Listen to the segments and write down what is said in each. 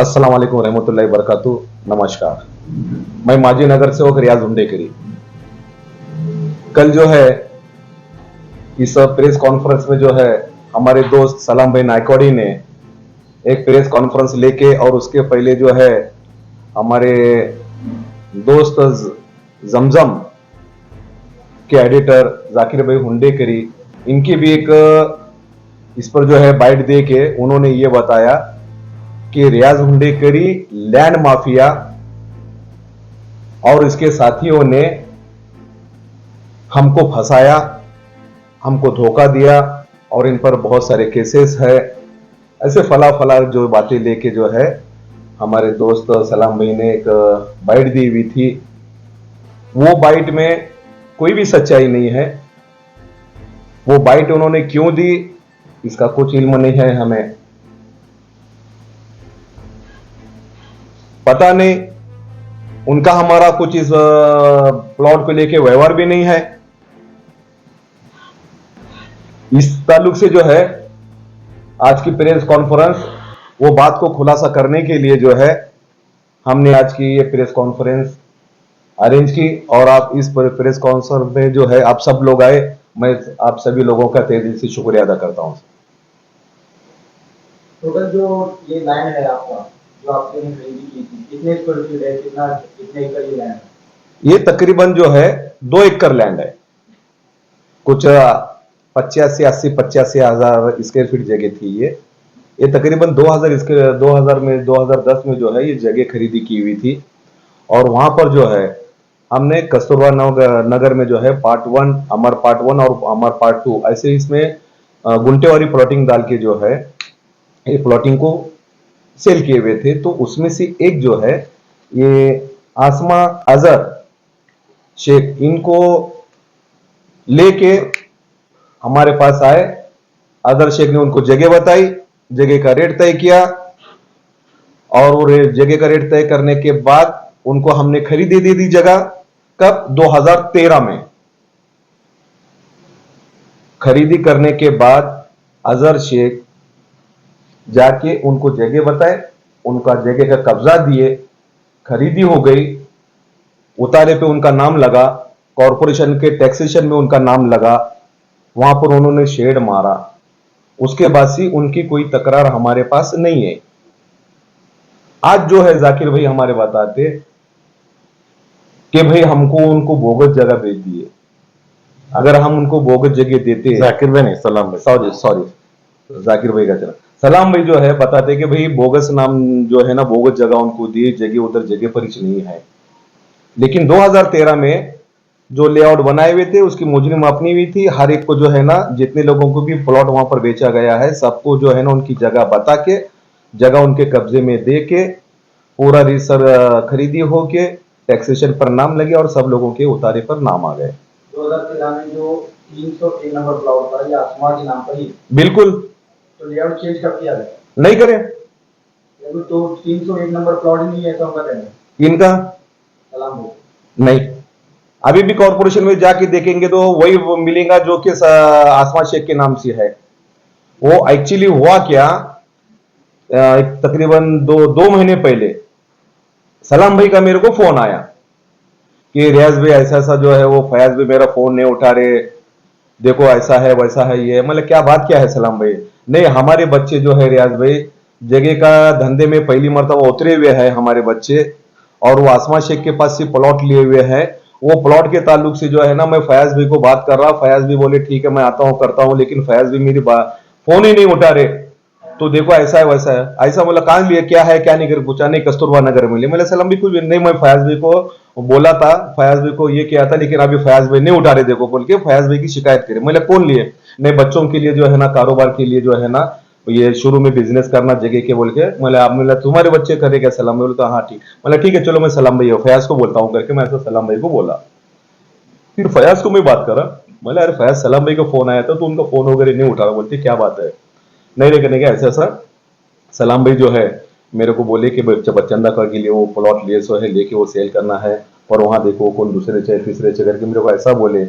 अस्सलाम वालेकुम रहमतुल्लाहि बरकातु। नमस्कार, मैं माजी नगर सेवक रियाज हुंडेकरी। कल जो है इस प्रेस कॉन्फ्रेंस में जो है हमारे दोस्त सलाम भाई नायकवाड़ी ने एक प्रेस कॉन्फ्रेंस लेके और उसके पहले जो है हमारे दोस्त जमजम के एडिटर जाकिर भाई हुंडेकरी, इनकी भी एक इस पर जो है बाइट दे के उन्होंने ये बताया कि रियाज हुंडेकरी लैंड माफिया और इसके साथियों ने हमको फंसाया, हमको धोखा दिया और इन पर बहुत सारे केसेस है। ऐसे फला फला जो बातें लेके जो है हमारे दोस्त सलाम भाई ने एक बाइट दी हुई थी। वो बाइट में कोई भी सच्चाई नहीं है। वो बाइट उन्होंने क्यों दी इसका कुछ इल्म नहीं है, हमें पता नहीं। उनका हमारा कुछ इस प्लॉट को लेके व्यवहार भी नहीं है। इस ताल्लुक से जो है आज की प्रेस कॉन्फ्रेंस वो बात को खुलासा करने के लिए जो है हमने आज की ये प्रेस कॉन्फ्रेंस अरेंज की और आप इस प्रेस कॉन्फ्रेंस में जो है आप सब लोग आए। मैं आप सभी लोगों का तहे दिल से शुक्रिया अदा करता हूं। टोटल जो ये लैंड है आपका जो आपने खरीदी की थी, कितने स्क्वायर फीट है, कितने एकड़ ये लैंड है? ये तकरीबन जो है 2 एकड़ लैंड है। कुछ 85 हजार स्क्वायर फीट जगह थी। ये तकरीबन 2010 में जो है ये जगह खरीदी की हुई थी। और वहां पर जो है हमने कस्तूरबा नगर में जो है पार्ट 1 अमर पार्ट 1 और अमर पार्ट 2 ऐसे इसमें गुंटेवारी प्लॉटिंग डाल के जो है ये प्लॉटिंग को सेल किए हुए थे। तो उसमें से एक जो है ये आसमा अजहर शेख, इनको लेके हमारे पास आए। अजहर शेख ने उनको जगह बताई, जगह का रेट तय किया और वो जगह का रेट तय करने के बाद उनको हमने खरीदी दे दी जगह। कब? 2013 में। खरीदी करने के बाद अजहर शेख जाके उनको जगह बताए, उनका जगह का कब्जा दिए, खरीदी हो गई, उतारे पे उनका नाम लगा, कॉरपोरेशन के टैक्सेशन में उनका नाम लगा, वहां पर उन्होंने शेड मारा। उसके बाद से उनकी कोई तकरार हमारे पास नहीं है। आज जो है जाकिर भाई हमारे बताते कि भाई हमको उनको बोगस जगह भेज दिए। अगर हम उनको बोगस जगह देते, जाकिर भाई नहीं, सलाम भाई, सॉरी जाकिर भाई का चला, सलाम भाई जो है बताते कि भाई बोगस नाम जो है ना, बोगस जगह उनको दी, जगह उधर जगह पर ही नहीं है। लेकिन 2013 में जो लेआउट बनाए हुए थे उसकी मुजरिम अपनी हुई थी। हर एक को जो है ना, जितने लोगों को भी प्लॉट वहां पर बेचा गया है, सबको जो है ना उनकी जगह बता के, जगह उनके कब्जे में दे के, पूरा रिसर खरीदी होके टैक्सेशन पर नाम लगे और सब लोगों के उतारे पर नाम आ गए। 2013 में जो 301 नंबर प्लॉट पर या आसमा के नाम पर ही बिल्कुल। तो लेआउट चेंज कब किया गया? नहीं करे तो 301 नंबर प्लॉट ही नहीं है, ऐसा उनका कहना है। इनका सलाम हो नहीं। अभी भी कॉर्पोरेशन में जाके देखेंगे तो वही मिलेगा जो कि आसमा शेख के नाम से है। वो एक्चुअली हुआ क्या, तकरीबन दो महीने पहले सलाम भाई का मेरे को फोन आया कि रियाज भाई ऐसा ऐसा जो है, वो फयाज भाई मेरा फोन नहीं उठा रहे, देखो ऐसा है वैसा है। ये मतलब क्या बात क्या है सलाम भाई? नहीं, हमारे बच्चे जो है रियाज भाई जगह का धंधे में पहली मर्तबा उतरे हुए हैं हमारे बच्चे, और वो आसमा शेख के पास से प्लॉट लिए हुए हैं। वो प्लॉट के ताल्लुक से जो है ना, मैं फयाज भाई को बात कर रहा, फयाज भाई बोले ठीक है मैं आता हूं करता हूं, लेकिन फयाज भाई मेरी फोन ही नहीं उठा रहे। तो देखो ऐसा है वैसा है, ऐसा बोला कहां लिए, क्या है क्या नहीं कर पूछा, नहीं कस्तूरबा नगर में लिए। मैंने सलाम भी कुछ नहीं, मैं फयाज भाई को बोला था, फयाज भाई को ये किया था, लेकिन अभी फयाज भाई नहीं उठा रहे, देखो बोल के फयाज भाई की शिकायत करे। मैंने कौन लिए? नहीं, बच्चों के लिए जो है ना, कारोबार के लिए जो है ना, ये शुरू में बिजनेस करना जगह के बोल के। मैंने तुम्हारे बच्चे करे क्या सलाम? बोले तो हाँ ठीक। मतलब ठीक है चलो मैं सलाम भाई फयाज को बोलता हूँ करके मैं ऐसा सलाम भाई को बोला। फिर फयाज को मैं बात करा, बोले अरे फयाज सलाम भाई का फोन आया था तो उनका फोन वगैरह नहीं उठा रहा। बोलते क्या बात है? नहीं रे करने का ऐसा ऐसा सलाम भाई जो है मेरे को बोले कि बच्चंदा का के लिए वो प्लॉट लिए सो है, लेके वो सेल करना है, और वहां देखो कौन दूसरे चाहे तीसरे चाहे करके मेरे को ऐसा बोले।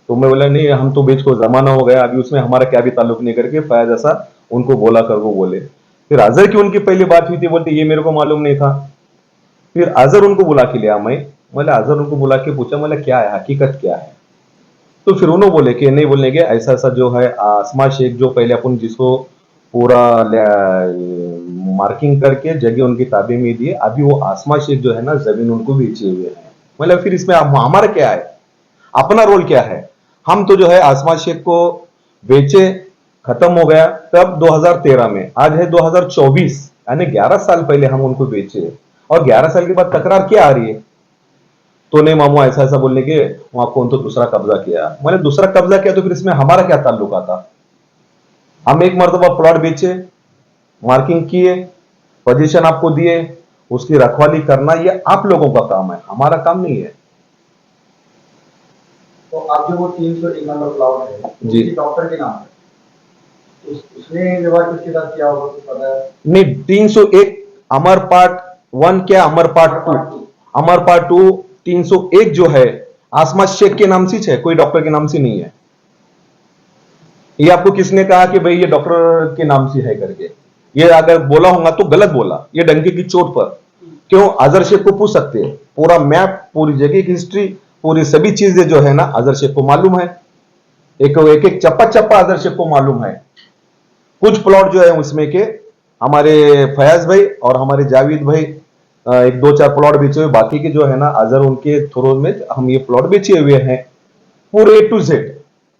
तो मैं बोला नहीं, हम तो बीच को जमाना हो गया, अभी उसमें हमारा क्या भी ताल्लुक नहीं करके फयाज ऐसा उनको बोला कर वो बोले। फिर अजहर की उनकी पहली बात हुई थी, बोलते ये मेरे को मालूम नहीं था। फिर अजहर उनको बुला के लिया, मैं अजहर उनको बुला के पूछा, क्या है हकीकत क्या है। तो फिर उन्होंने बोले कि नहीं, बोलने के ऐसा ऐसा जो है आसमा शेख जो पहले अपन जिसको पूरा मार्किंग करके जगह उनकी ताबे में दिए, अभी वो आसमा शेख जो है ना जमीन उनको बेचे हुए हैं। फिर इसमें हमारा क्या है, अपना रोल क्या है। हम तो जो है आसमा शेख को बेचे, खत्म हो गया तब 2013 में, आज है 2024, यानी 11 साल पहले हम उनको बेचे, और 11 साल के बाद तकरार क्या आ रही है। तो नहीं मामू ऐसा ऐसा बोलने के वहां कौन तो दूसरा कब्जा किया। मैंने दूसरा कब्जा किया तो फिर इसमें हमारा क्या ताल्लुक आता। हम एक मर्तबा प्लॉट बेचे, मार्किंग किए, पोजीशन आपको दिए, उसकी रखवाली करना ये आप लोगों का काम है, हमारा काम नहीं है। तो आप जो वो 301 नंबर प्लॉट है जी। उसके डॉक्टर के नाम है, उसने व्यवहार किसके साथ किया होगा कुछ पता है? नहीं, 301 अमर पार्ट 1 क्या अमर पार्ट 2, अमर पार्ट 2 301 जो है आसमा शेख के नाम से है, कोई डॉक्टर के नाम से नहीं है। ये आपको किसने कहा कि भाई ये डॉक्टर के नाम से है करके। ये अगर बोला होगा तो गलत बोला, ये डंके की चोट पर। क्यों, अजहर शेख को पूछ सकते हैं, पूरा मैप, पूरी जगह की हिस्ट्री, पूरी सभी चीजें जो है ना अजहर शेख को मालूम है। एक एक चप्पा चप्पा अजहर शेख को मालूम है। कुछ प्लॉट जो है उसमें के हमारे फयाज भाई और हमारे जावेद भाई एक दो चार प्लॉट बेचे हुए, बाकी के जो है ना अजहर उनके थ्रू में हम ये प्लॉट बेचे हुए हैं पूरे A to Z।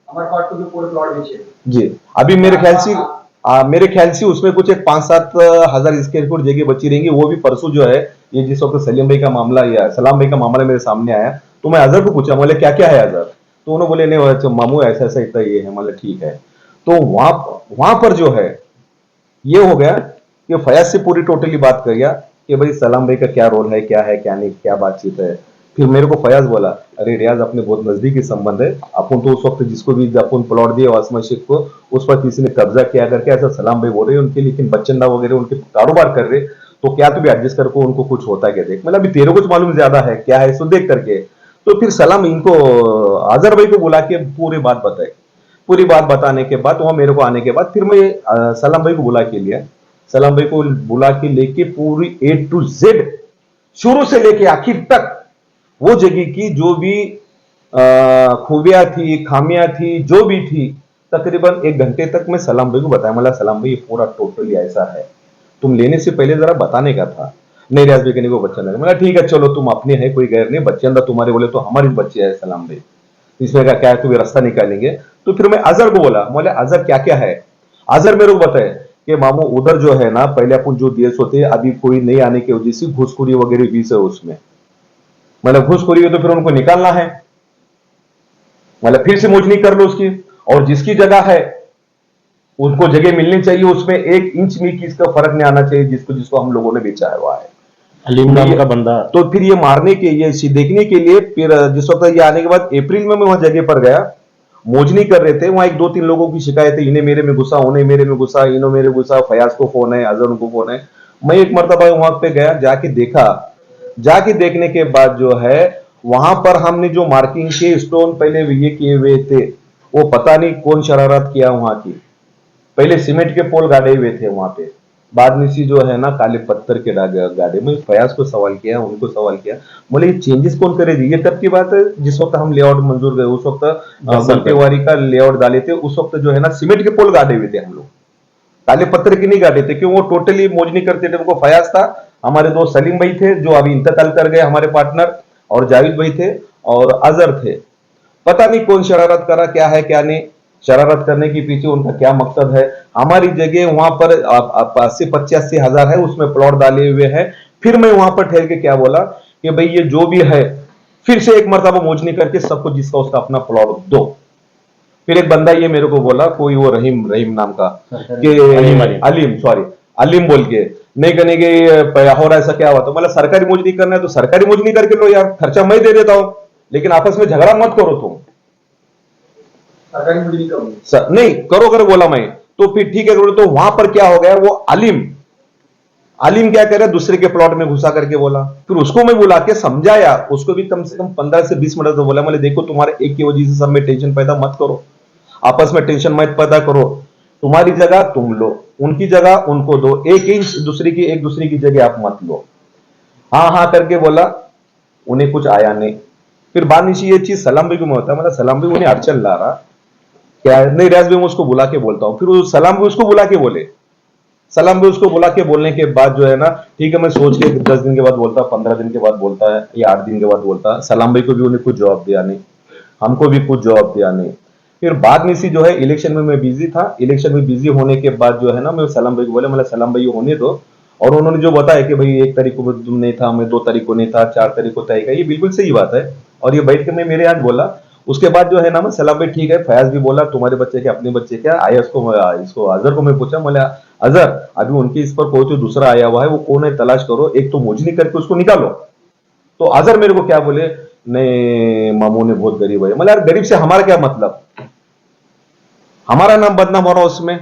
Amar part 2 के पूरे प्लॉट बेचे जी। अभी मेरे ख्याल से उसमें कुछ एक 5-7 हजार स्क्वायर फुट जगह बची रहेंगी, वो भी परसों जो है ये जिस वक्त सलीम भाई का मामला या सलाम भाई का मामला मेरे सामने आया तो मैं अजहर को पूछा, बोले क्या क्या है अजहर। तो उन्होंने बोले नहीं मामू ऐसा ऐसा इतना ये है, मतलब ठीक है। तो वहां पर जो है ये हो गया कि फयाज से पूरी टोटली बात कर गया कि भाई सलाम भाई का क्या रोल है, क्या नहीं, क्या बातचीत है। फिर मेरे को फयाज बोला, अरे रियाज अपने बहुत नजदीकी संबंध है, अपन तो उस वक्त जिसको भी अपन प्लॉट दिए आसमा शेख को उस पर किसी ने कब्जा किया करके ऐसा सलाम भाई बोल रहे हैं उनके, लेकिन बच्चंदा वगैरह उनके कारोबार कर रहे, तो क्या तू भी एडजस्ट करके उनको कुछ होता है क्या देख, मतलब अभी तेरे कुछ मालूम ज्यादा है क्या है सो देख करके। तो फिर सलाम इनको अजहर भाई को बुला के पूरी बात बताई। पूरी बात बताने के बाद वहां मेरे को आने के बाद फिर मैं सलाम भाई को बुला के लिया, सलाम भाई को बुला के लेके पूरी A to Z शुरू से लेके आखिर तक वो जगह की जो भी खूबियां थी, खामियां थी, जो भी थी, तकरीबन 1 घंटे तक मैं सलाम भाई को बताया, मतलब सलाम भाई ये पूरा टोटली ऐसा है, तुम लेने से पहले जरा बताने का था। नहीं रियाज भाई कहने को बच्चा लगा, मतलब ठीक है चलो तुम अपने हैं, कोई गैर नहीं, बच्चे अंदर तुम्हारे बोले तो हमारे बच्चे है सलाम भाई, इसमें क्या है, तुम्हें रास्ता निकालेंगे। तो फिर मैं अजहर को बोला, बोले अजहर क्या क्या है। अजहर मेरे को बताए कि मामू उधर जो है ना पहले अपन जो दिए होते अभी कोई नहीं आने की वजह से घुसखोरी वगैरह भी है उसमें, मतलब घुसखोरी है तो फिर उनको निकालना है, मतलब फिर से मोजनी कर लो उसकी, और जिसकी जगह है उनको जगह मिलनी चाहिए, उसमें 1 इंच में किसका फर्क नहीं आना चाहिए, जिसको जिसको हम लोगों ने बेचा है वह है अलीम नाम का बंदा। तो फिर ये मारने के ये देखने के लिए फिर जिस वक्त ये आने के बाद अप्रैल में मैं वहां जगह पर गया, मोजनी कर रहे थे, वहां 1-2-3 लोगों की शिकायत है, इन्हें मेरे में गुस्सा, उन्हें मेरे में गुस्सा, इन्हों मेरे गुस्सा, फयाज को फोन है, अजहर को फोन है। मैं एक मरतबा वहां पे गया, जाके देखा, जाके देखने के बाद जो है वहां पर हमने जो मार्किंग के स्टोन पहले ये किए हुए थे, वो पता नहीं कौन शरारत किया वहां की, पहले सीमेंट के पोल गाड़े हुए थे वहां पे, बाद में सी जो है ना काले पत्थर के गाड़े। मैं फयाज को सवाल किया, उनको सवाल किया, बोले ये चेंजेस कौन करेगी। ये तब की बात है जिस वक्त हम लेआउट मंजूर गए, उस वक्त बंटेवारी का लेआउट डाले थे, उस वक्त जो है ना सीमेंट के पोल गाड़े हुए थे हम लोग, काले पत्थर की नहीं गाड़े थे, क्यों वो टोटली मोजनी करते थे। उनको फयाज था, हमारे दोस्त सलीम भाई थे जो अभी इंतकाल कर गए हमारे पार्टनर, और जावेद भाई थे और अजहर थे। पता नहीं कौन शरारत करा, क्या है क्या नहीं, शरारत करने के पीछे उनका क्या मकसद है। हमारी जगह वहां पर 80-85 हजार है, उसमें प्लॉट डाले हुए हैं। फिर मैं वहां पर ठहर के क्या बोला कि भाई ये जो भी है फिर से एक मरतबा मोजनी करके सबको जिसका उसका अपना प्लॉट दो। फिर एक बंदा ये मेरे को बोला, कोई वो रहीम नाम का कि अलीम बोल के, नहीं करने के हो रहा ऐसा क्या हुआ, तो मतलब सरकारी मोजनी करना है तो सरकारी मोजनी करके लो यार, खर्चा मैं दे देता हूं, लेकिन आपस में झगड़ा मत करो तुम, सरकारी मोजनी करो नहीं करो कर बोला मैं। तो फिर ठीक है, तो वहां पर क्या हो गया, वो अलीम क्या कह रहा है, दूसरे के प्लॉट में घुसा करके बोला। फिर उसको मैं बुला के समझाया, उसको भी कम से कम 15 से 20 मिनट तो बोला, मैंने देखो तुम्हारे एक की वजह से सब में टेंशन पैदा मत करो, आपस में टेंशन मत पैदा करो, तुम्हारी जगह तुम लो, उनकी जगह उनको दो, 1 इंच एक दूसरी की जगह आप मत लो। हाँ हाँ करके बोला, उन्हें कुछ आया नहीं। फिर बाद में ये चीज सलाम भाई को में होता है, मतलब सलाम भाई उन्हें अड़चन ला रहा क्या नहीं, रियाज भाई मैं उसको बुला के बोलता हूँ। फिर वो सलाम भाई उसको बुला के बोले, सलाम भी उसको बुला के बोलने के बाद जो है ना, ठीक है मैं सोच के 10 दिन के बाद बोलता, 15 दिन के बाद बोलता है या 8 दिन के बाद बोलता है। सलाम भाई को भी उन्हें कुछ जवाब दिया नहीं, हमको भी कुछ जवाब दिया नहीं। फिर बाद में सी जो है इलेक्शन में मैं बिजी था, इलेक्शन में बिजी होने के बाद जो है ना, मैं सलाम भाई को बोले, मतलब सलाम भाई होने दो। और उन्होंने जो बताया कि भाई 1 तारीख को तुम नहीं था, मैं 2 तारीख को नहीं था, 4 तारीख को तय का, ये बिल्कुल सही बात है। और ये बैठ के मैं मेरे यहाँ बोला। उसके बाद जो है ना, मैं सलाम भाई ठीक है, फयाज भी बोला तुम्हारे बच्चे के अपने बच्चे क्या आया, इसको अजहर को मैं पूछा, बोले अजहर अभी उनके इस पर कोई तो दूसरा आया हुआ है, वो कौन है तलाश करो, एक तो मुझनी करके उसको निकालो। तो अजहर मेरे को क्या बोले, नहीं मामू ने बहुत गरीब है। मतलब यार गरीब से हमारा क्या मतलब, हमारा नाम बदनाम हो रहा उसमें।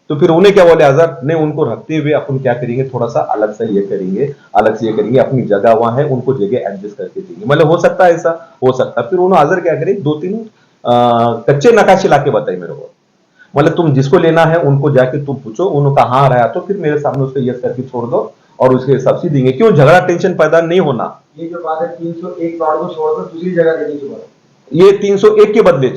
तो फिर उन्हें क्या बोले अजहर, नहीं उनको रखते हुए अपन क्या करेंगे, थोड़ा सा अलग से ये करेंगे, अलग से ये करेंगे, अपनी जगह वहां है उनको जगह एडजस्ट करके देंगे। मतलब हो सकता है ऐसा, हो सकता है। फिर उन्होंने अजहर क्या करे, 2-3 कच्चे नकाशे लाके बताए मेरे को, मतलब तुम जिसको लेना है उनको जाके तुम पूछो, उनका हाँ रहा तो फिर मेरे सामने उसको यस करके छोड़ दो और उसके हिसाब से देंगे। क्यों झगड़ा टेंशन पैदा नहीं होना। ये जो बात है 301 प्लॉट को छोड़कर दूसरी जगह देने की बात, ये 301 के बदले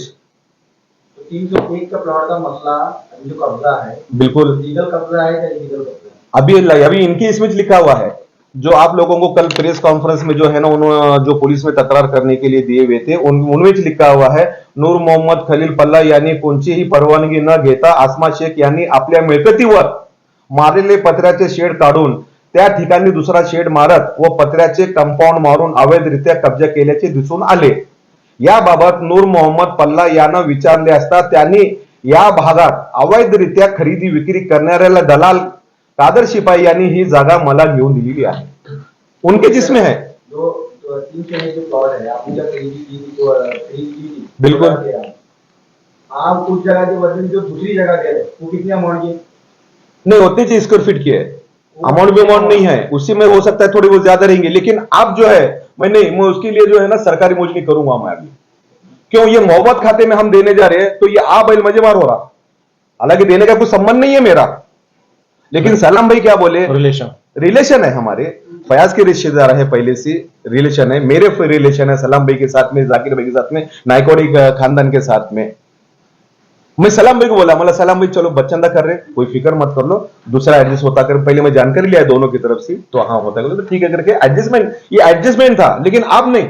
301 का प्लॉट का मसला अभी जो कब्जा है, बिल्कुल लीगल कब्जा है या इलीगल कब्जा है? अभी इनकी इसमें लिखा हुआ है, जो आप लोगों को कल प्रेस कॉन्फ्रेंस में जो है ना, उन्होंने जो पुलिस में तकरार करने के लिए दिए हुए थे, उनमें लिखा हुआ है, नूर मोहम्मद खलील पल्ला यांनी कोणतीही परवानगी न घेता आसमा शेख यांनी आपल्या मिळकतीवर मारलेले पत्र्याचे शेड काढून त्या ठिकाणी दुसरा शेड मारत व पत्र्याचे कंपाऊंड मारून अवैधरित्या कब्जा केल्याचे दिसून आले। याबाबत नूर मोहम्मद पल्ला यांना विचारले असता त्यांनी या भागात अवैधरित्या खरेदी विक्री करणाऱ्याला दलाल कादर शिपाई यांनी ही जागा मला घेऊन दिलेली आहे। उनके जिसमें है जो 301 जो प्लॉट है आपने जब खरीदी की थी, जो खरीद की थी, बिल्कुल। आप उस जगह के बदले जो दूसरी जगह दे रहे वो कितने अमाउंट की? नहीं उतनी चाहिए स्क्वायर फीट की है, अमाउंट भी अमाउंट नहीं है, उसी में हो सकता है थोड़ी बहुत ज्यादा रहेंगे, लेकिन अब जो है मैं उसके लिए जो है ना सरकारी मोजनी करूंगा मैं अभी। क्यों, ये मोहब्बत खाते में हम देने जा रहे हैं तो ये आ बैल मजे मार हो रहा, हालांकि देने का कुछ संबंध नहीं है मेरा, लेकिन सलाम भाई क्या बोले, रिलेशन है हमारे, फयाज के रिश्तेदार है, पहले से रिलेशन है, मेरे रिलेशन है सलाम भाई के साथ में, जाकिर भाई के साथ में, नायकोड़ी खानदान के साथ में। मैं सलाम भाई को बोला, मतलब सलाम भाई चलो बच्चंदा कर रहे, कोई फिक्र मत कर लो, दूसरा एडजस्ट होता कर, पहले मैं जानकारी लिया दोनों की तरफ से, तो हाँ होता कर, तो ठीक है करके एडजस्टमेंट, ये एडजस्टमेंट था। लेकिन अब नहीं,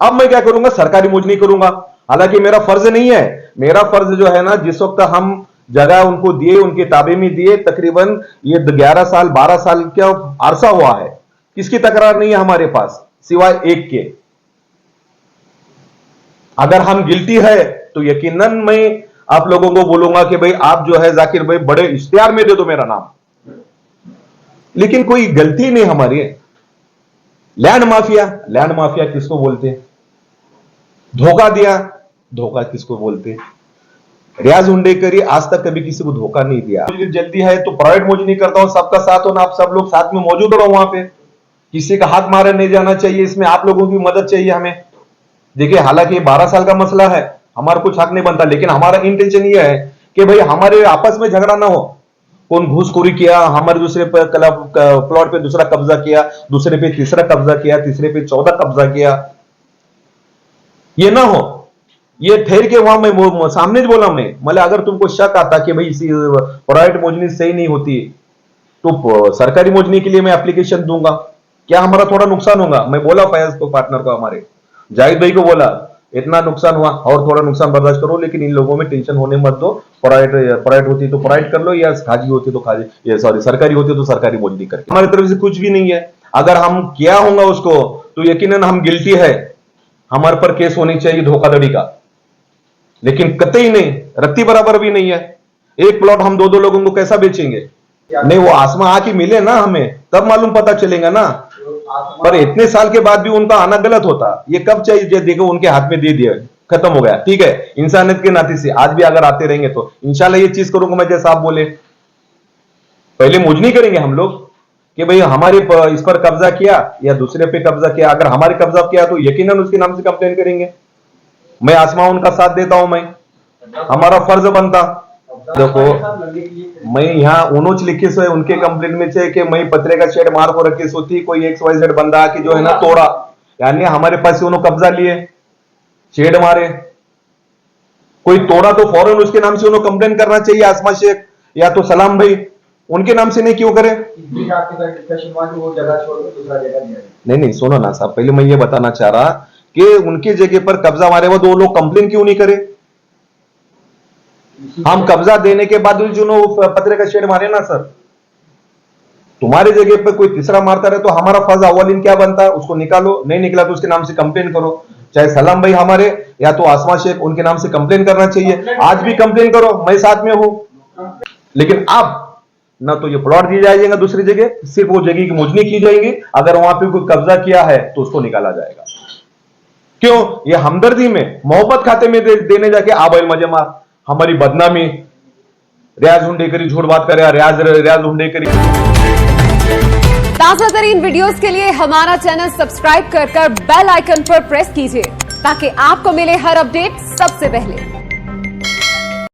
अब मैं क्या करूंगा, सरकारी मोजनी करूंगा। हालांकि मेरा फर्ज नहीं है, मेरा फर्ज जो है ना, जिस वक्त हम जगह उनको दिए, उनके ताबे में दिए, तकरीबन ये 11 साल 12 साल का अरसा हुआ है, किसकी तकरार नहीं है हमारे पास सिवाय एक के। अगर हम गिल्टी है तो यकीनन मैं आप लोगों को बोलूंगा कि भाई आप जो है जाकिर भाई बड़े इश्तिहार में दे दो मेरा नाम, लेकिन कोई गलती नहीं हमारी है। लैंड माफिया किसको बोलते हैं, धोखा दिया, धोखा किसको बोलते हैं। रियाज हुंडेकरी आज तक कभी किसी को धोखा नहीं दिया। जल्दी है तो प्राइवेट मोजनी करता हूं, सबका साथ हो ना, आप सब लोग साथ में मौजूद रहो वहां पे, किसी का हाथ मारे नहीं जाना चाहिए, इसमें आप लोगों की मदद चाहिए हमें। देखिए हालांकि 12 साल का मसला है, हमारा कुछ हक नहीं बनता, लेकिन हमारा इंटेंशन ये है कि भाई हमारे आपस में झगड़ा ना हो, कौन घूसखोरी किया, हमारे दूसरे पे प्लॉट पे दूसरा कब्जा किया, दूसरे पे तीसरा कब्जा किया, तीसरे पे 14 कब्जा किया, ये ना हो। ये ठहर के वहां मैं सामने बोला हमने, मतलब अगर तुमको शक आता कि भाई इसी प्राइवेट मोजनी सही नहीं होती तो सरकारी मोजनी के लिए मैं एप्लीकेशन दूंगा, क्या हमारा थोड़ा नुकसान होगा। मैं बोला फयाज को, पार्टनर को, हमारे जाहिद भाई को बोला इतना नुकसान हुआ और थोड़ा नुकसान बर्दाश्त करो, लेकिन इन लोगों में टेंशन होने मत दो, प्राइवेट होती तो प्राइवेट कर लो, या खाजी होती तो खाजी, ये सॉरी सरकारी होती तो सरकारी मोजनी करके। हमारी तरफ से कुछ भी नहीं है, अगर हम किया होगा उसको तो यकीनन हम गिल्टी है, हमारे पर केस होनी चाहिए धोखाधड़ी का, लेकिन कतई नहीं, रत्ती बराबर भी नहीं है। एक प्लॉट हम 2-2 लोगों को कैसा बेचेंगे, नहीं वो आसमां आके मिले ना हमें, तब मालूम पता चलेगा ना। पर इतने साल के बाद भी उनका आना गलत होता, ये कब चाहिए, देखो उनके हाथ में दे दिया, खत्म हो गया, ठीक है। इंसानियत के नाते से आज भी अगर आते रहेंगे तो इंशाल्लाह ये चीज करूंगा मैं, जैसा आप बोले पहले मोजनी करेंगे हम लोग कि भाई हमारे इस पर कब्जा किया या दूसरे पे कब्जा किया, अगर हमारे कब्जा किया तो यकीनन उसके नाम से कंप्लेन करेंगे। मैं आसमां उनका साथ देता हूं, मैं हमारा फर्ज बनता। देखो मैं यहाँ उन्होंने लिखी सो है उनके कंप्लेंट में छे कि मैं पत्रिका शेड मार को रखी सो थी कोई XYZ बंदा की जो है ना तोड़ा यानी हमारे पास से उन्होंने कब्जा लिए शेड मारे कोई तोड़ा तो फौरन उसके नाम से उन्होंने कंप्लेन करना चाहिए आसमा शेख या तो सलाम भाई उनके नाम से नहीं क्यों करे आपके साथ डिस्कशन हुआ कि वो जगह छोड़कर दूसरा जगह ले आए। नहीं सुनो ना साहब पहले मैं ये बताना चाह रहा कि उनकी जगह पर कब्जा मारे हुआ तो वो लोग कंप्लेन क्यों नहीं करे हम कब्जा देने के बाद जो पत्रिका शेड मारे ना सर तुम्हारी जगह पर कोई तीसरा मारता रहे तो हमारा फर्ज अव्वलिन क्या बनता है उसको निकालो नहीं निकला तो उसके नाम से कंप्लेन करो चाहे सलाम भाई हमारे या तो आसमा शेख उनके नाम से कंप्लेन करना चाहिए आज भी कंप्लेन करो मैं साथ में हूं लेकिन अब ना तो ये प्लॉट दिया जाएगा दूसरी जगह सिर्फ वो जगह की मुजनी की जाएगी अगर वहां पे कोई कब्जा किया है तो उसको निकाला जाएगा क्यों ये हमदर्दी में मोहब्बत खाते में देने जाके आबैल मजे मार हमारी बदनामी रियाज हुंडेकरी झूठ बात करे रियाज हुंडेकरी ताजा तरीन वीडियोस के लिए हमारा चैनल सब्सक्राइब कर बेल आइकन पर प्रेस कीजिए ताकि आपको मिले हर अपडेट सबसे पहले।